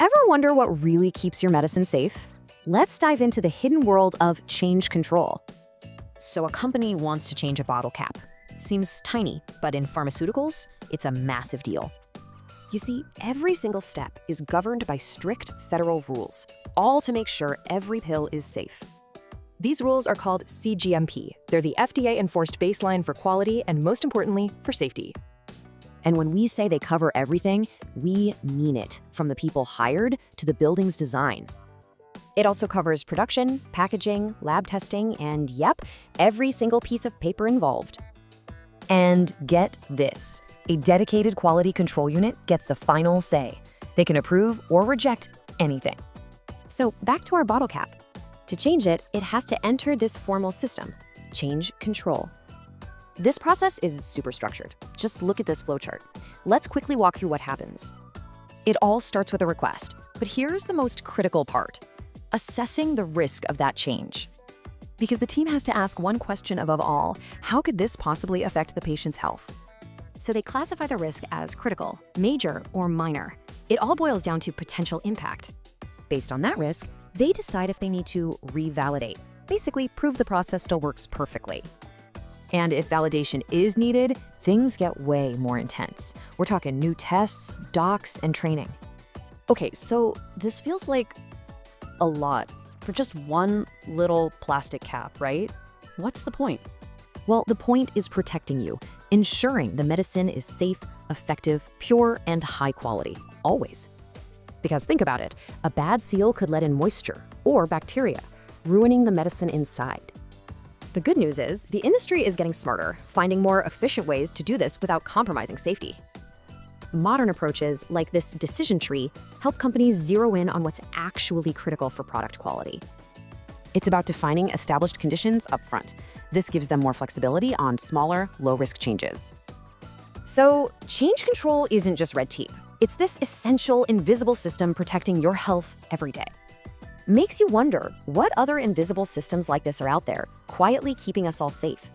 Ever wonder what really keeps your medicine safe? Let's dive into the hidden world of change control. So a company wants to change a bottle cap. Seems tiny, but in pharmaceuticals, it's a massive deal. You see, every single step is governed by strict federal rules, all to make sure every pill is safe. These rules are called cGMP. They're the FDA-enforced baseline for quality and, most importantly, for safety. And when we say they cover everything, we mean it, from the people hired to the building's design. It also covers production, packaging, lab testing, and yep, every single piece of paper involved. And get this, a dedicated quality control unit gets the final say. They can approve or reject anything. So back to our bottle cap. To change it, it has to enter this formal system, change control. This process is super structured. Just look at this flowchart. Let's quickly walk through what happens. It all starts with a request, but here's the most critical part: assessing the risk of that change. Because the team has to ask one question above all: how could this possibly affect the patient's health? So they classify the risk as critical, major, or minor. It all boils down to potential impact. Based on that risk, they decide if they need to revalidate, basically prove the process still works perfectly. And if validation is needed, things get way more intense. We're talking new tests, docs, and training. Okay, so this feels like a lot for just one little plastic cap, right? What's the point? Well, the point is protecting you, ensuring the medicine is safe, effective, pure, and high quality, always. Because think about it, a bad seal could let in moisture or bacteria, ruining the medicine inside. The good news is, the industry is getting smarter, finding more efficient ways to do this without compromising safety. Modern approaches, like this decision tree, help companies zero in on what's actually critical for product quality. It's about defining established conditions up front. This gives them more flexibility on smaller, low-risk changes. So, change control isn't just red tape. It's this essential, invisible system protecting your health every day. Makes you wonder, what other invisible systems like this are out there, quietly keeping us all safe?